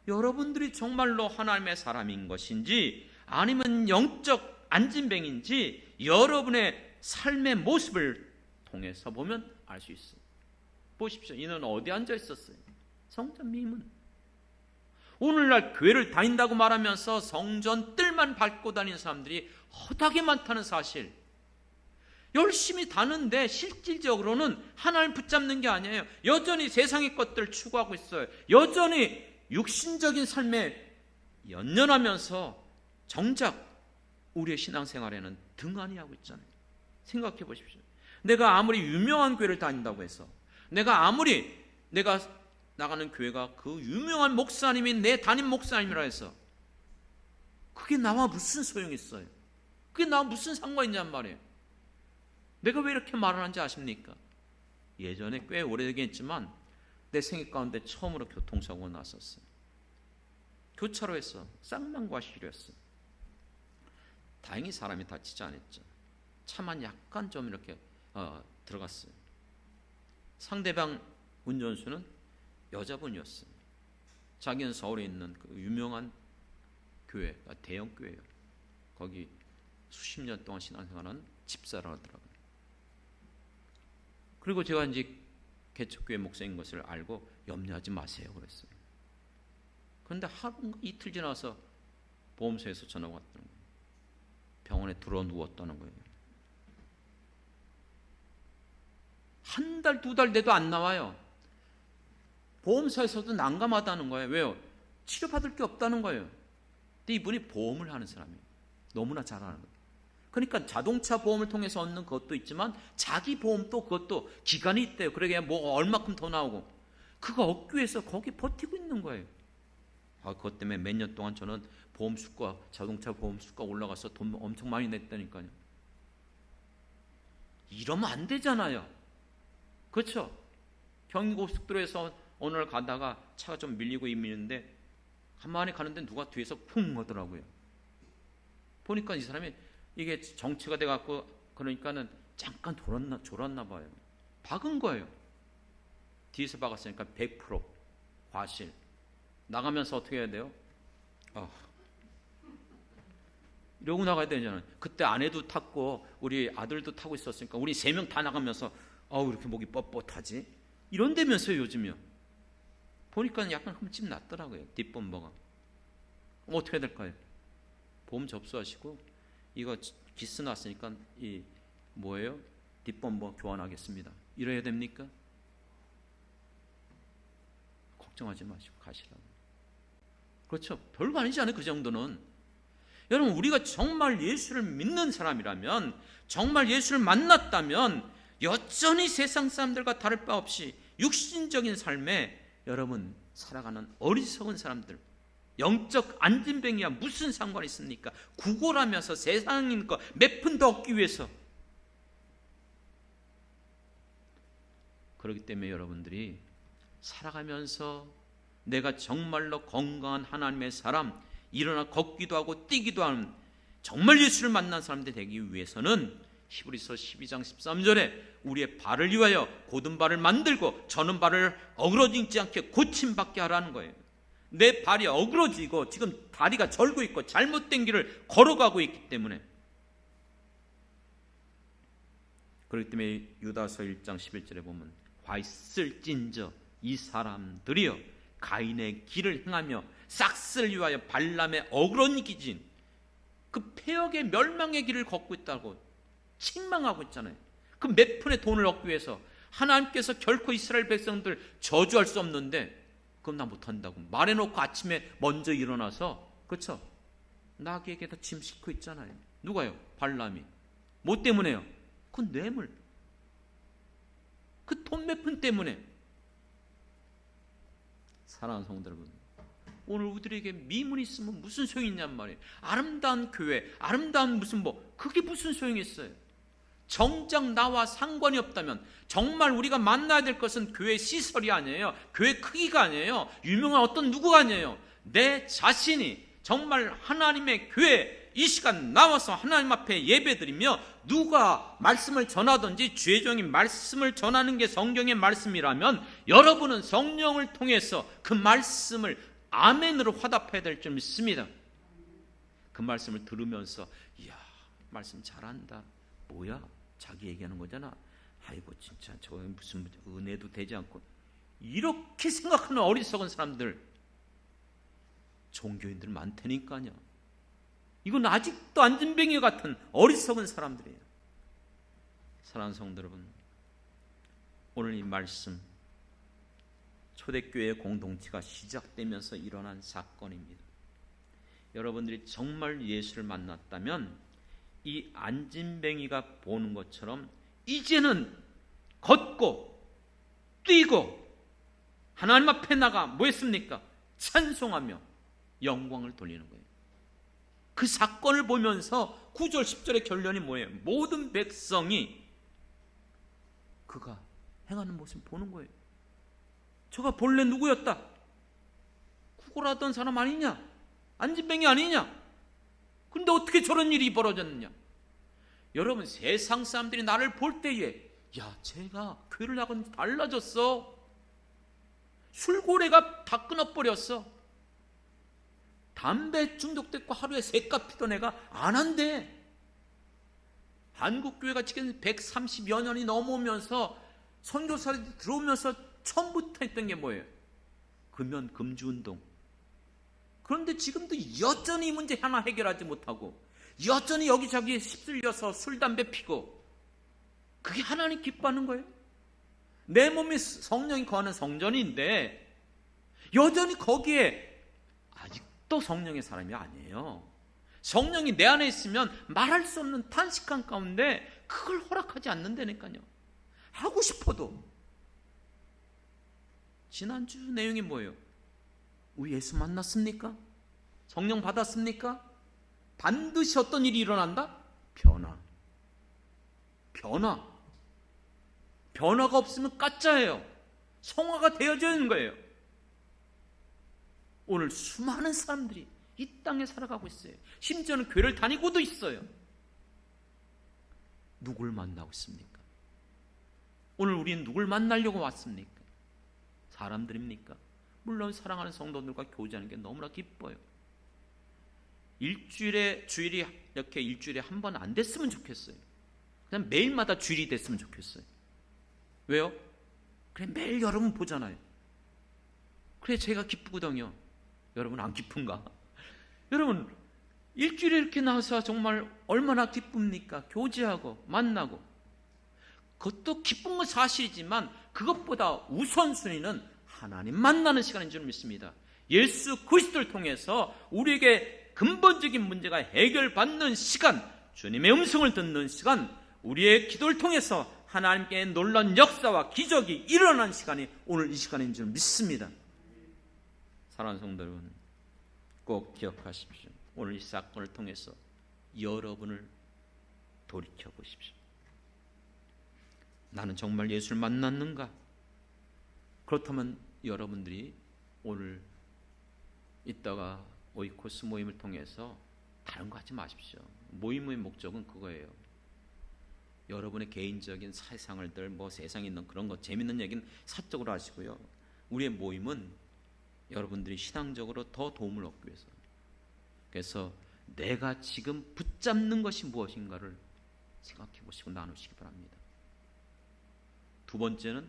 여러분들이 정말로 하나님의 사람인 것인지 아니면 영적 안진뱅인지 여러분의 삶의 모습을 통해서 보면 알 수 있어요. 보십시오. 이는 어디 앉아 있었어요? 성전 미문. 오늘날 교회를 다닌다고 말하면서 성전 뜰만 밟고 다니는 사람들이 허다하게 많다는 사실. 열심히 다는데 실질적으로는 하나님 붙잡는 게 아니에요. 여전히 세상의 것들을 추구하고 있어요. 여전히 육신적인 삶에 연연하면서 정작 우리의 신앙생활에는 등한히 하고 있잖아요. 생각해 보십시오. 내가 아무리 유명한 교회를 다닌다고 해서, 내가 나가는 교회가 그 유명한 목사님이 내 담임 목사님이라 해서 그게 나와 무슨 소용이 있어요? 그게 나와 무슨 상관이 있냔 말이에요. 내가 왜 이렇게 말을 하는지 아십니까? 예전에 꽤 오래되긴 했지만 내 생애 가운데 처음으로 교통사고가 났었어요. 교차로에서 쌍망과실이었어요. 다행히 사람이 다치지 않았죠. 차만 약간 좀 이렇게 들어갔어요. 상대방 운전수는 여자분이었어요. 자기는 서울에 있는 그 유명한 교회가 대형 교회예요. 거기 수십 년 동안 신앙생활한 집사라 하더라고요. 그리고 제가 이제 개척교회 목사인 것을 알고 염려하지 마세요 그랬어요. 그런데 이틀 지나서 보험소에서 전화가 왔다는 거예요. 병원에 들어 누웠다는 거예요. 한 달, 두 달 돼도 안 나와요. 보험사에서도 난감하다는 거예요. 왜요? 치료받을 게 없다는 거예요. 근데 이분이 보험을 하는 사람이에요. 너무나 잘 아는 거예요. 그러니까 자동차 보험을 통해서 얻는 것도 있지만 자기 보험도 그것도 기간이 있대요. 그러게 뭐 얼마큼 더 나오고 그거 얻기 위해서 거기 버티고 있는 거예요. 그것 때문에 몇 년 동안 저는 보험 수가, 자동차 보험 수가 올라가서 돈 엄청 많이 냈다니까요. 이러면 안 되잖아요. 그렇죠? 경기고속도로에서 오늘 가다가 차가 좀 밀리고 밀리는데 가만히 가는데 누가 뒤에서 쿵 하더라고요. 보니까 이 사람이 이게 정체가 돼갖고 그러니까는 잠깐 졸았나 봐요. 박은 거예요. 뒤에서 박았으니까 100% 과실. 나가면서 어떻게 해야 돼요? 이러고 나가야 되잖아요. 그때 아내도 탔고 우리 아들도 타고 있었으니까 우리 3명 다 나가면서 이렇게 목이 뻣뻣하지? 이런다면서요 요즘이요. 보니까 약간 흠집 났더라고요. 뒷범버가. 어떻게 해야 될까요? 보험 접수하시고 이거 기스 났으니까 이 뭐예요? 뒷범버 교환하겠습니다. 이래야 됩니까? 걱정하지 마시고 가시라고. 그렇죠? 별거 아니지 않아요? 그 정도는. 여러분 우리가 정말 예수를 믿는 사람이라면, 정말 예수를 만났다면 여전히 세상 사람들과 다를 바 없이 육신적인 삶에 여러분 살아가는 어리석은 사람들, 영적 안진뱅이와 무슨 상관이 있습니까? 구걸하면서 세상인 거 몇 푼 더 얻기 위해서. 그렇기 때문에 여러분들이 살아가면서 내가 정말로 건강한 하나님의 사람, 일어나 걷기도 하고 뛰기도 하는 정말 예수를 만난 사람들 되기 위해서는 히브리서 12장 13절에 우리의 발을 위하여 곧은 발을 만들고 저는 발을 어그러지지 않게 고침받게 하라는 거예요. 내 발이 어그러지고 지금 다리가 절고 있고 잘못된 길을 걸어가고 있기 때문에. 그렇기 때문에 유다서 1장 11절에 보면 화 있을진저 이 사람들이여 가인의 길을 행하며 싹스를 위하여 발람의 어그러지긴 그 폐역의 멸망의 길을 걷고 있다고 책망하고 있잖아요. 그 몇 푼의 돈을 얻기 위해서 하나님께서 결코 이스라엘 백성들 저주할 수 없는데 그건 나 못한다고 말해놓고 아침에 먼저 일어나서, 그렇죠? 나귀에게다 짐 싣고 있잖아요. 누가요? 발람이. 뭐 때문에요? 그 뇌물, 그 돈 몇 푼 때문에. 사랑하는 성도 여러분, 오늘 우리에게 미문이 있으면 무슨 소용이 있냔 말이에요. 아름다운 교회, 아름다운 무슨 그게 무슨 소용이 있어요? 정작 나와 상관이 없다면, 정말 우리가 만나야 될 것은 교회 시설이 아니에요. 교회 크기가 아니에요. 유명한 어떤 누구가 아니에요. 내 자신이 정말 하나님의 교회 이 시간 나와서 하나님 앞에 예배드리며 누가 말씀을 전하든지 주의 종이 말씀을 전하는 게 성경의 말씀이라면 여러분은 성령을 통해서 그 말씀을 아멘으로 화답해야 될 줄 믿습니다. 그 말씀을 들으면서 이야 말씀 잘한다. 뭐야? 자기 얘기하는 거잖아. 아이고 진짜 저 무슨 은혜도 되지 않고. 이렇게 생각하는 어리석은 사람들, 종교인들 많다니까요. 이건 아직도 안진뱅이 같은 어리석은 사람들이에요. 사랑하는 성도 여러분, 오늘 이 말씀 초대교회 공동체가 시작되면서 일어난 사건입니다. 여러분들이 정말 예수를 만났다면 이 안진뱅이가 보는 것처럼 이제는 걷고 뛰고 하나님 앞에 나가 뭐 했습니까? 찬송하며 영광을 돌리는 거예요. 그 사건을 보면서 9절 10절의 결론이 뭐예요? 모든 백성이 그가 행하는 모습을 보는 거예요. 저가 본래 누구였다? 구걸하던 사람 아니냐? 안진뱅이 아니냐? 그런데 어떻게 저런 일이 벌어졌느냐? 여러분, 세상 사람들이 나를 볼 때에 야, 쟤가 교회를 나가는지 달라졌어. 술고래가 다 끊어버렸어. 담배 중독됐고 하루에 3갑 피던 애가 안 한대. 한국교회가 지금 130여 년이 넘어오면서 선교사들이 들어오면서 처음부터 했던 게 뭐예요? 금연 금주운동. 그런데 지금도 여전히 이 문제 하나 해결하지 못하고 여전히 여기저기 휩쓸려서 술 담배 피고, 그게 하나님 기뻐하는 거예요? 내 몸이 성령이 거하는 성전인데 여전히 거기에 아직도 성령의 사람이 아니에요. 성령이 내 안에 있으면 말할 수 없는 탄식한 가운데 그걸 허락하지 않는다니까요. 하고 싶어도. 지난주 내용이 뭐예요? 우리 예수 만났습니까? 성령 받았습니까? 반드시 어떤 일이 일어난다? 변화가 없으면 가짜예요. 성화가 되어져 있는 거예요. 오늘 수많은 사람들이 이 땅에 살아가고 있어요. 심지어는 교회를 다니고도 있어요. 누굴 만나고 있습니까? 오늘 우리는 누굴 만나려고 왔습니까? 사람들입니까? 물론 사랑하는 성도들과 교제하는 게 너무나 기뻐요. 주일이 이렇게 일주일에 한 번 안 됐으면 좋겠어요. 그냥 매일마다 주일이 됐으면 좋겠어요. 왜요? 그래, 매일 여러분 보잖아요. 그래, 제가 기쁘거든요. 여러분 안 기쁜가? 여러분, 일주일에 이렇게 나와서 정말 얼마나 기쁩니까? 교제하고 만나고. 그것도 기쁜 건 사실이지만 그것보다 우선순위는 하나님 만나는 시간인 줄 믿습니다. 예수 그리스도를 통해서 우리에게 근본적인 문제가 해결받는 시간, 주님의 음성을 듣는 시간, 우리의 기도를 통해서 하나님께 놀라운 역사와 기적이 일어나는 시간이 오늘 이 시간인 줄 믿습니다. 사랑하는 성도 여러분, 꼭 기억하십시오. 오늘 이 사건을 통해서 여러분을 돌이켜 보십시오. 나는 정말 예수를 만났는가? 그렇다면 여러분들이 오늘 이따가 오이코스 모임을 통해서 다른 거 하지 마십시오. 모임의 목적은 그거예요. 여러분의 개인적인 세상을들 세상에 있는 그런 거 재밌는 얘기는 사적으로 하시고요. 우리의 모임은 여러분들이 신앙적으로 더 도움을 얻기 위해서. 그래서 내가 지금 붙잡는 것이 무엇인가를 생각해 보시고 나누시기 바랍니다. 두 번째는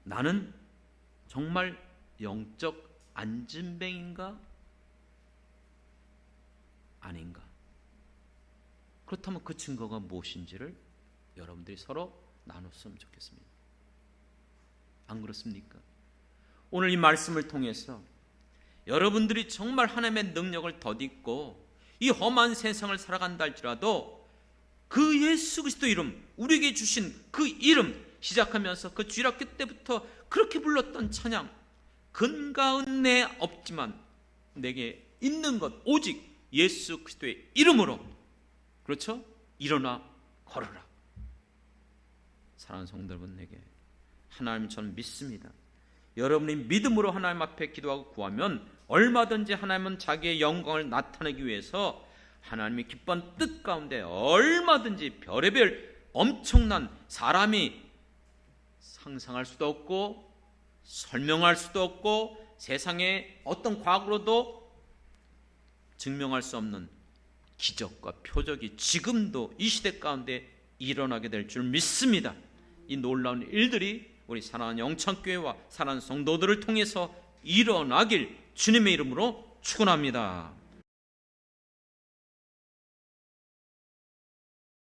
나는 정말 영적 안진뱅인가 아닌가? 그렇다면 그 증거가 무엇인지를 여러분들이 서로 나눴으면 좋겠습니다. 안 그렇습니까? 오늘 이 말씀을 통해서 여러분들이 정말 하나님의 능력을 덧입고 이 험한 세상을 살아간다 할지라도 그 예수 그리스도 이름, 우리에게 주신 그 이름 시작하면서 그 주일학교 때부터 그렇게 불렀던 찬양, 근가은 내 없지만 내게 있는 것 오직 예수 그리스도의 이름으로, 그렇죠? 일어나 걸어라. 사랑하는 성도 여러분에게 하나님, 저는 믿습니다. 여러분이 믿음으로 하나님 앞에 기도하고 구하면 얼마든지 하나님은 자기의 영광을 나타내기 위해서 하나님이 기뻐한 뜻 가운데 얼마든지 별의별 엄청난 사람이 상상할 수도 없고 설명할 수도 없고 세상의 어떤 과학으로도 증명할 수 없는 기적과 표적이 지금도 이 시대 가운데 일어나게 될 줄 믿습니다. 이 놀라운 일들이 우리 사랑하는 영창교회와 사랑하는 성도들을 통해서 일어나길 주님의 이름으로 축원합니다.